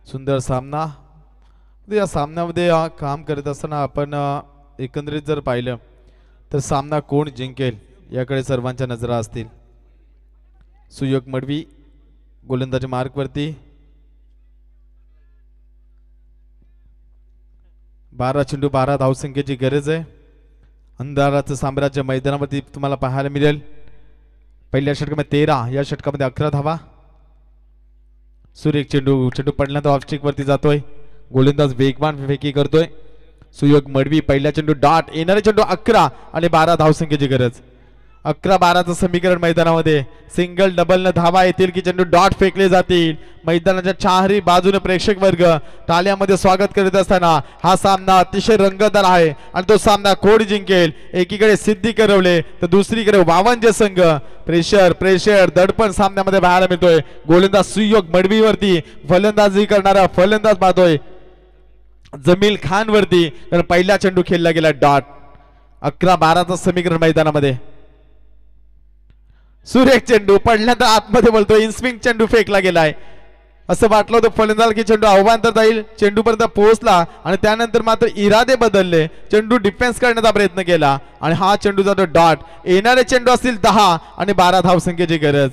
सुंदर सामना. या सामन्यामध्ये काम करत असताना आपण एकंदरीत जर पाहिलं तर सामना कोण जिंकेल याकडे सर्वांच्या नजरा असतील. सुयोग मडवी गोलंदाजी मार्कवरती. 12 चेंडू 12 धावसंख्येची गरज आहे. अंधाराचं साम्राज्य मैदानावरती तुम्हाला पाहायला मिळेल. पहिल्या षटकामध्ये 13, या षटकामध्ये 11 धावा. सुरेख चेंडू पडल्यानंतर ऑफस्टिक वरती जातोय. गोलंदाज वेगवान फेकी करतोय. सुयोग मडवी पहिल्या चेंडू डॉट. येणारे चेंडू 11 आणि 12 धावसंख्येची गरज. 11-12चं समीकरण मैदानामध्ये. सिंगल डबल न धावा येतील की चेंडू डॉट फेकले जातील. मैदानाच्या चारही बाजूने प्रेक्षक वर्ग टाळ्यामध्ये स्वागत करीत असताना हा सामना अतिशय रंगतदार आहे आणि तो सामना कोण जिंकेल. एकीकडे सिद्धी करवले तर दुसरीकडे वावंजे संघ. प्रेशर दडपण सामन्यामध्ये पाहायला मिळतोय. गोलंदाज सुयोग मडवीवरती फलंदाजी करणारा फलंदाज पाहतोय जमील खान वरती. कारण पहिला चेंडू खेळला गेला डॉट. 11-12चं समीकरण मैदानामध्ये. सुरेख चेंडू पडल्यानंतर आतमध्ये बोलतोय. इनस्विंग चेंडू फेकला गेलाय. असं वाटलं होतं फलंदाज की चेंडू आव्हान तर जाईल. चेंडू पर्यंत पोहोचला आणि त्यानंतर मात्र इरादे बदलले. चेंडू डिफेन्स करण्याचा प्रयत्न केला आणि हा चेंडू जातो डॉट. येणारे चेंडू असतील 10 आणि 12 धावसंख्येची गरज.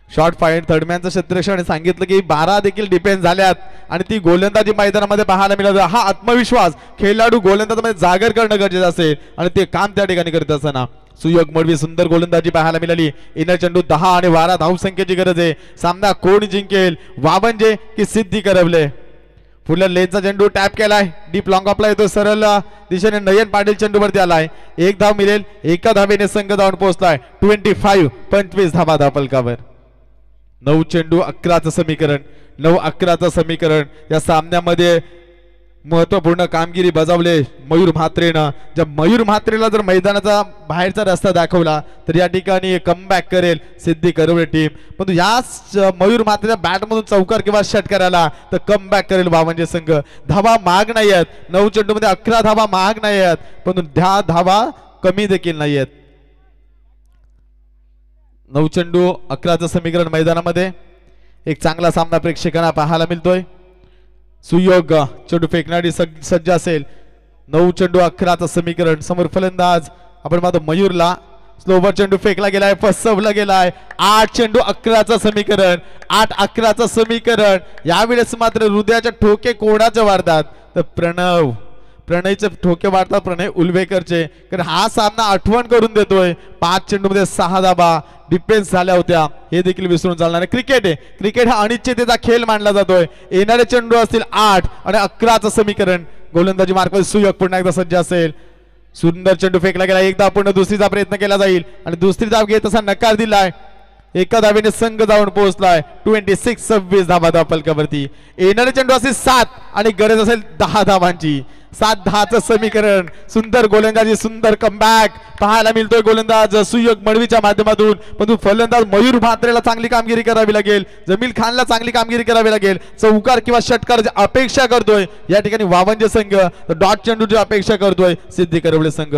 शॉर्ट फाईट थर्डमॅनचं क्षेत्ररक्षण सांगितलं की 12 देखील डिफेन्स झाल्यात आणि ती गोलंदाजी मैदानामध्ये पाहायला मिळालं. हा आत्मविश्वास खेळाडू गोलंदाजामध्ये जागर करणं गरजेचं असेल आणि ते काम त्या ठिकाणी करत असताना सुयोग मडवी सुंदर गोलंदाजी पाहायला मिळाली. येणारे चेंडू 10 आणि 12 धावसंख्येची गरज आहे. सामना कोण जिंकेल, वावंजे की सिद्धी करवले. फुलं लेनचा चेंडू टॅप केलाय. डीप लॉंग ऑफला येतो. सरळ दिशेने नयन पाटील चेंडूवरती आलाय. एक धाव मिळेल. एका धावेने संघ जाऊन पोहोचलाय 25 धावा धावफलकावर. 9 चेंडू 11चं समीकरण. 9-11चं समीकरण. या सामन्यामध्ये महत्वपूर्ण कामगिरी बजावले मयूर म्हात्रेनं. ज्या मयूर म्हात्रेला जर मैदानाचा बाहेरचा रस्ता दाखवला तर या ठिकाणी कमबॅक करेल सिद्धी करवले टीम. पण याच मयूर म्हात्रेच्या बॅटमधून चौकार किंवा षटकार आला तर कमबॅक करेल वावंजे संघ. धावा महाग नाही आहेत. 9 चेंडूमध्ये 11 धावा महाग नाही आहेत, पण ह्या धावा कमी देखील नाही आहेत. 9 चेंडू 11चं समीकरण मैदानामध्ये. एक चांगला सामना प्रेक्षकांना पाहायला मिळतोय. सुयोग चेंडू फेकणारी सज्ज असेल. 9 चेंडू 11चं समीकरण. समोर फलंदाज आपण पाहतो मयूरला. स्लोवर चेंडू फेकला गेलाय, फसवला गेलाय. 8 चेंडू 11चं समीकरण. 8-11चं समीकरण. यावेळेस मात्र हृदयाचे ठोके कोणाचे वाढतात तर प्रणयचे ठोके वाढतात प्रणय उलवेकरचे. कारण हा सामना आठवण करून देतोय. 5 चेंडूमध्ये 6 धाबा डिफेन्स झाल्या होत्या हे देखील विसरून चालणार नाही. क्रिकेट आहे. क्रिकेट हा अनिश्चिततेचा खेळ मानला जातोय. येणारे चेंडू असतील 8 आणि 11चं समीकरण. गोलंदाजी मार्कवर सुयोग पुन्हा एकदा सज्ज असेल. सुंदर चेंडू फेकला गेला. एकदा पुन्हा दुसरीचा प्रयत्न केला जाईल आणि दुसरी धाव घेत असा नकार दिलाय. एका धावेने संघ जाऊन पोहोचलाय 26 धावा धावफलकावरती. येणारे चेंडू असेल 7 आणि गरज असेल 10 धावांची. 7-10चं समीकरण. सुंदर गोलंदाजी, सुंदर कमबॅक पाहायला मिळतोय गोलंदाज सुयोग मडवीच्या माध्यमातून. पण फलंदाज मयूर म्हात्रेला चांगली कामगिरी करावी लागेल. जमील खानला चांगली कामगिरी करावी लागेल. चौकार किंवा षटकार अपेक्षा करतोय या ठिकाणी वावंजे संघ. डॉट चेंडूची अपेक्षा करतोय सिद्धी करवले संघ.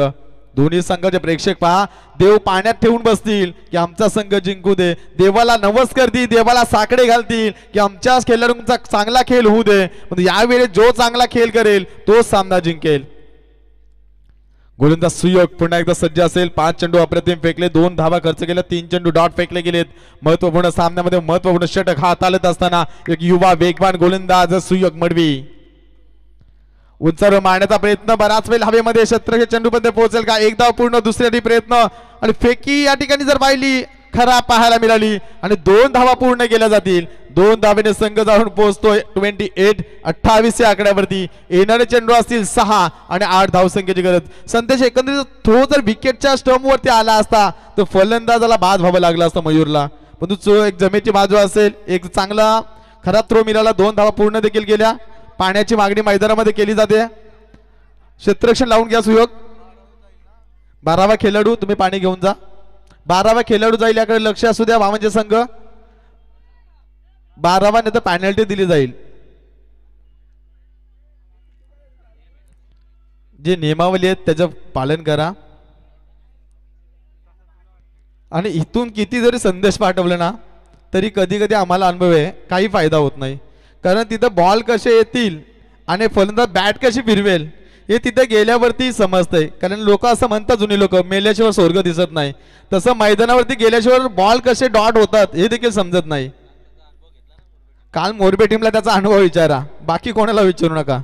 दोन्ही संघाचे प्रेक्षक पहा देव पाण्यात ठेवून बसतील की आमचा संघ जिंकू दे. देवाला नवस करतील, देवाला साकडे घालतील की आमच्या खेळाडूंचा चांगला खेळ होऊ दे. पण यावेळी जो चांगला खेळ करेल तो सामना जिंकेल. गोलंदाज सुयोग पुन्हा एकदा सज्ज असेल. 5 चेंडू अप्रतिम फेकले. 2 धावा खर्च केल्या. 3 चेंडू डॉट फेकले गेलेत. महत्वपूर्ण सामन्यामध्ये महत्वपूर्ण षटक हात आलत असताना एक युवा वेगवान गोलंदाज सुयोग मडवी उंचावर मारण्याचा प्रयत्न. बराच वेळ हवेमध्ये क्षेत्ररक्षक चेंडूमध्ये पोहोचेल का. एक धाव पूर्ण. दुसऱ्या प्रयत्न आणि फेकी या ठिकाणी जर पाहिली खराब पाहायला मिळाली आणि 2 धावा पूर्ण केल्या जातील. 2 धावेने संघ जाऊन पोहोचतोय 28-28 या आकड्यावरती. येणारे चेंडू असतील 6 आणि 8 धावसंख्येची गरज. संदेश एकंदरीत थ्रो जर विकेटच्या स्टंप वरती आला असता तर फलंदाजाला बाद व्हावं लागलं असतं मयूरला. पण तो एक जमेची बाजू असेल. एक चांगला खरा थ्रो मिळाला. 2 धावा पूर्ण देखील केल्या. पाण्याची मागणी मैदानामध्ये केली जाते. क्षेत्ररक्षण लावून घ्या सुयोग. 12वा खेळाडू तुम्ही पाणी घेऊन जा. 12वा खेळाडू जाईल याकडे लक्ष असू द्या वावंजे संघ. 12वा नाही तर पॅनल्टी दिली जाईल. जे नियमावली आहेत त्याचं पालन करा. आणि इथून किती जरी संदेश पाठवले ना तरी कधी कधी आम्हाला अनुभव आहे काही फायदा होत नाही, कारण तिथं बॉल कसे येतील आणि फलंदाज बॅट कशी फिरवेल हे तिथे गेल्यावरती समजतंय. कारण लोक असं म्हणतात, जुनी लोक, मेल्याशिवाय स्वर्ग दिसत नाही. तसं मैदानावरती गेल्याशिवाय बॉल कसे डॉट होतात हे देखील समजत नाही. काल मोरबे टीमला त्याचा अनुभव विचारा, बाकी कोणाला विचारू नका.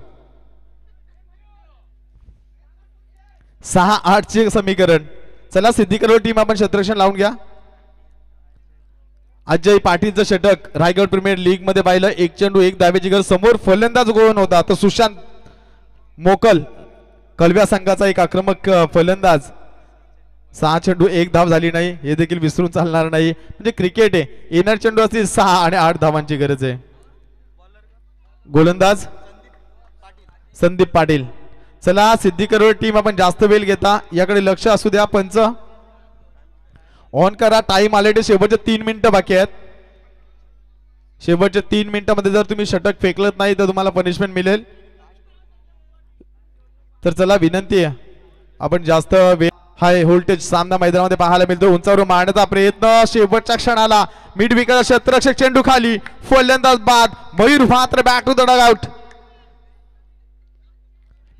6-8 चे समीकरण. चला सिद्धी करोल टीम आपण क्षेत्ररक्षण लावून घ्या. अजय पाटीलचं षटक रायगड प्रीमियर लीग मध्ये पाहिलं. 1 चेंडू 1 धावेची गरज. समोर फलंदाज गोळून होता तर सुशांत मोकल कलव्या संघाचा एक आक्रमक फलंदाज. 6 चेंडू 1 धाव झाली नाही हे देखील विसरून चालणार नाही. म्हणजे क्रिकेट आहे, येणार चेंडू असतील 6 आणि 8 धावांची गरज आहे. गोलंदाज संदीप पाटील. चला सिद्धी करोड टीम आपण जास्त वेळ घेता याकडे लक्ष असू द्या. पंच ऑन करा. टाइम ऑलरेडी शेवटचे 3 मिनिटं बाकी आहेत. शेवटच्या 3 मिनिटांमध्ये जर तुम्ही षटक फेकलत नाही तर तुम्हाला पनिशमेंट मिळेल. तर चला विनंती आहे आपण जास्त वेळ हाय व्होल्टेज सामना मैदानामध्ये पाहायला मिळतो. उंचावर मारण्याचा प्रयत्न शेवटच्या क्षणाला मिड विकेट क्षेत्ररक्षक चेंडू खाली, फलंदाज बाद. मयूर मात्र back to the dugout.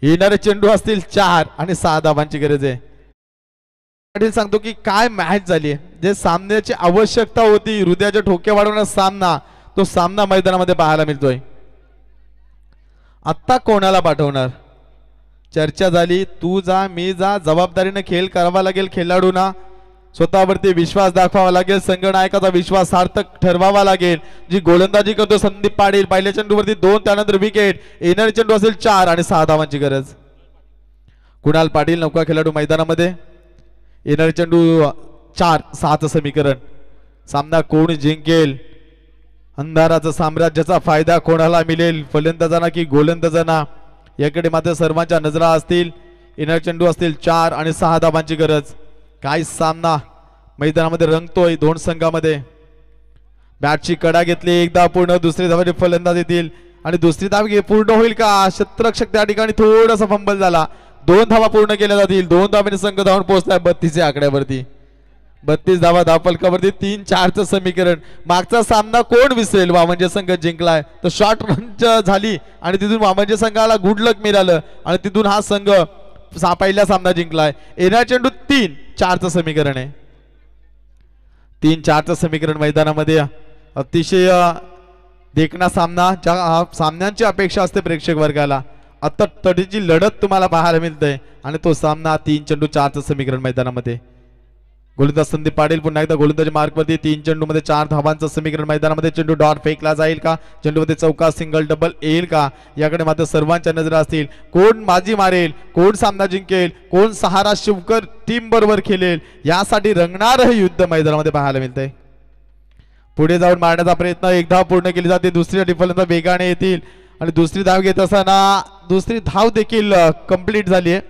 येणारे चेंडू असतील 4 आणि 6 धावांची गरज आहे. पाटील सांगतो की काय मॅच झाली, जे सामन्याची आवश्यकता होती, हृदयाच्या ठोके वाढवण्याचा सामना, तो सामना मैदानामध्ये पाहायला मिळतोय. आता कोणाला पाठवणार चर्चा झाली. तू जा मी जा, जबाबदारीने खेळ करावा लागेल. खेळाडूंना स्वतःवरती विश्वास दाखवावा लागेल. संघनायकाचा विश्वास सार्थक ठरवावा लागेल. जी गोलंदाजी करतो संदीप पाटील, पहिल्या चेंडूवरती 2 त्यानंतर विकेट. येणारे चेंडू असेल 4 आणि 6 धावांची गरज. कुणाल पाटील नौका खेळाडू मैदानामध्ये. येणारे चेंडू 4-6 समीकरण. सामना कोण जिंकेल, अंधाराचा साम्राज्याचा फायदा कोणाला मिळेल, फलंदाजांना की गोलंदाजांना, याकडे मात्र सर्वांच्या नजरा असतील. येणारे चेंडू असतील 4 आणि 6 धावांची गरज. काय सामना मैदानामध्ये रंगतोय दोन संघामध्ये. बॅटची कडा घेतली, एकदा पूर्ण, दुसरी धावाचे फलंदाज येतील आणि दुसरी धाव पूर्ण होईल का. क्षेत्ररक्षक त्या ठिकाणी थोडासा फंबल झाला. 2 धावा पूर्ण केल्या जातील. 2 धावांनी संघ धावून पोहोचलाय 32 आकड्यावरती. 32 धावा धावफलकावरती. 3-4 समीकरण. मागचा सामना कोण विसरेल. वामंजे संघ जिंकलाय तर शॉर्ट रन झाली आणि तिथून वामंजे संघाला गुड लक मिळालं आणि तिथून हा संघ पहिला सामना जिंकलाय. येणार चेंडू 3-4 समीकरण आहे. 3-4 समीकरण मैदानामध्ये अतिशय देखणा सामना. ज्या सामन्यांची अपेक्षा असते प्रेक्षक वर्गाला, आता तडीची लढत तुम्हाला पाहायला मिळते आणि तो सामना 3-4 समीकरण मैदानामध्ये. गोलंदाज संदीप पाटील पुन्हा एकदा गोलंदाजी मार्कवरती. 3 चेंडूमध्ये 4 धावांचं समीकरण मैदानामध्ये. चेंडू डॉट फेकला जाईल का, चेंडूमध्ये चौका सिंगल डबल येईल का, याकडे मात्र सर्वांच्या नजरा असतील. कोण बाजी मारेल, कोण सामना जिंकेल, कोण सहारा शिवकर टीम बरोबर खेळेल, यासाठी रंगणार हे युद्ध मैदानामध्ये पाहायला मिळतंय. पुढे जाऊन मारण्याचा प्रयत्न. 1 धाव पूर्ण केली जाते. दुसरी फलंदाज वेगाने येतील आणि दुसरी धाव घेत असताना दुसरी धाव देखील कंप्लीट झाली आहे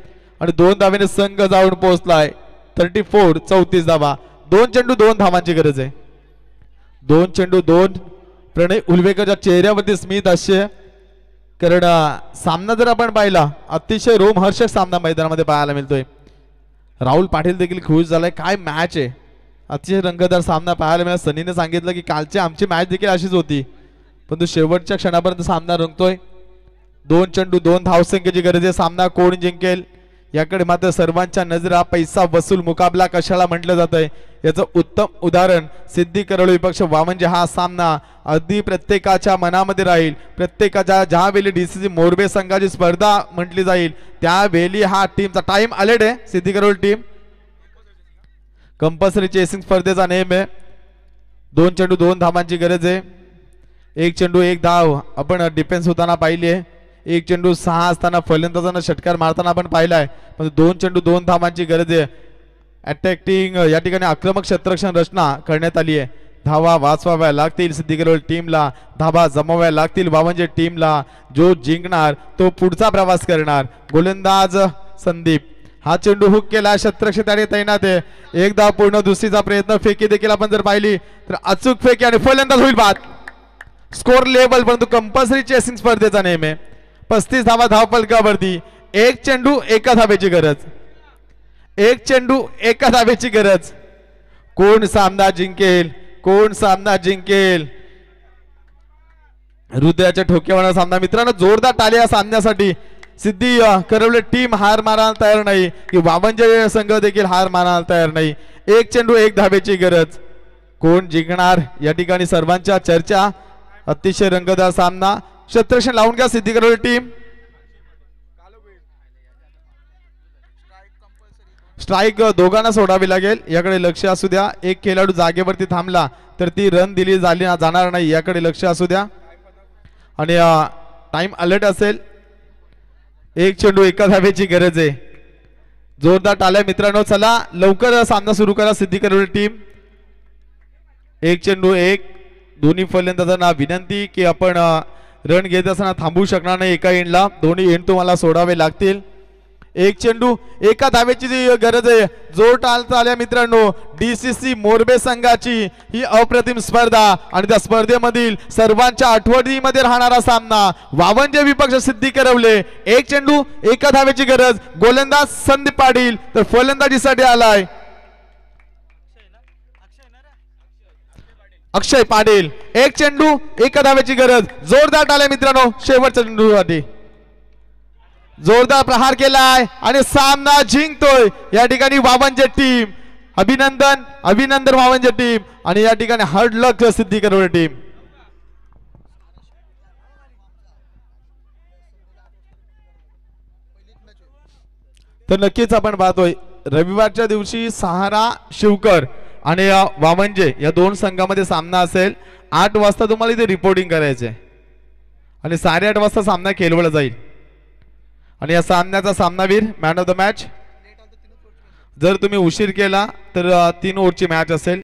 आणि 2 धावेने संघ जाऊन पोहोचलाय 34 धावा. 2 चेंडू 2 धावांची गरज आहे. 2 चेंडू 2. प्रणय उलवेकरच्या चेहऱ्यावरती स्मित असे, कारण सामना जर आपण पाहिला अतिशय रोमहर्षक सामना मैदानामध्ये पाहायला मिळतोय. राहुल पाटील देखील खुश झालाय. काय मॅच आहे, अतिशय रंगतदार सामना पाहायला मिळाला. सनीने सांगितलं की कालची आमची मॅच देखील अशीच होती, परंतु शेवटच्या क्षणापर्यंत सामना रंगतोय. 2 चेंडू 2 धावसंख्येची गरज आहे. सामना कोण जिंकेल याकडे मात्र सर्वांच्या नजरा. पैसा वसूल मुकाबला कशाला म्हटलं जातंय याचं उत्तम उदाहरण सिद्धी करोळी विपक्ष वामंजे. हा सामना अगदी प्रत्येकाच्या मनामध्ये राहील. प्रत्येकाच्या ज्यावेळी डीसीसी मोरबे संघाची स्पर्धा म्हटली जाईल त्यावेळी हा टीमचा टाइम आलेट आहे. सिद्धी करोळी टीम कंपल्सरी चेसिंग स्पर्धेचा नेम आहे. 2 चेंडू 2 धावांची गरज आहे. 1 चेंडू 1 धाव आपण डिफेन्स होताना पाहिली आहे. 1 चेंडू 6 असताना फलंदाजांना षटकार मारताना आपण पाहिलाय. पण 2 चेंडू 2 धावांची गरज आहे. अटॅकिंग या ठिकाणी आक्रमक क्षेत्ररक्षण रचना करण्यात आली आहे. धावा वाचवाव्या लागतील सिद्धी करोळी टीमला, धावा जमवाव्या लागतील वामंजे टीमला. जो जिंकणार तो पुढचा प्रवास करणार. गोलंदाज संदीप. हा चेंडू हुक केला, क्षेत्ररक्षक तैनात आहे. 1 धाव पूर्ण. दुसरीचा प्रयत्न. फेकी देखील आपण जर पाहिली तर अचूक फेकी आणि फलंदाज होईल बाद. स्कोर लेवल, परंतु कंपल्सरी चेसिंग स्पर्धेचा नेम आहे. 35 धावा धावफलकावरती. 1 चेंडू 1 धावेची गरज. 1 चेंडू 1 धावेची गरज. कोण सामना जिंकेल, कोण सामना जिंकेल? हृदयाच्या ठोक्यावर सामना. मित्रांनो जोरदार टाळ्या सामन्यासाठी. सिद्धी करवले टीम हार मारायला तयार नाही की वावंजे संघ देखील हार मारायला तयार नाही. एक चेंडू एक धावेची गरज. कोण जिंकणार या ठिकाणी सर्वांच्या चर्चा. अतिशय रंगतदार सामना. क्षेत्ररक्षण लावून घ्या सिद्धी करवले टीम. स्ट्राईक दोघांना सोडावी लागेल याकडे लक्ष असू द्या. एक खेळाडू जागेवरती थांबला तर ती रन दिली जाणार नाही याकडे लक्ष असू द्या. आणि टाइम अलर्ट असेल. एक चेंडू एका धावेची गरज आहे. जोरदार टाळ्या मित्रांनो. चला लवकर सामना सुरू करा सिद्धी करवली टीम. एक चेंडू एक. दोन्ही फलंदाजांना विनंती की आपण रन घेत असताना थांबू शकणार नाही एका एंडला. दोन्ही एंड तुम्हाला सोडावे लागतील. एक चेंडू एका धावेची गरज आहे. जोर टाळता आल्या मित्रांनो. डीसीसी मोरबे संघाची ही अप्रतिम स्पर्धा आणि त्या स्पर्धेमधील सर्वांच्या आठवणीमध्ये राहणारा सामना. वावंजे विपक्ष सिद्धी करवले. एक चेंडू एका धावेची गरज. गोलंदाज संदीप पाटील तर फलंदाजीसाठी आलाय अक्षय पाटील. एक चेंडू एका धावेची गरज. जोरदार टाळ्या मित्रांनो शेवटच्या चेंडूसाठी. जोरदार प्रहार केलाय आणि सामना जिंकतोय या ठिकाणी वावंजे टीम. अभिनंदन अभिनंदन वावंजे टीम. आणि या ठिकाणी हार्ड लक सिद्धी करवली टीम. तर नक्कीच आपण पाहतोय रविवारच्या दिवशी सहारा शिवकर आणि वावंजे या दोन संघामध्ये सामना असेल. 8 वाजता तुम्हाला इथे रिपोर्टिंग करायचे आणि 8:30 वाजता सामना खेळवला जाईल. आणि या सामन्याचा सामनावीर मॅन ऑफ द मॅच. जर तुम्ही उशीर केला तर 3 ओव्हरची मॅच असेल.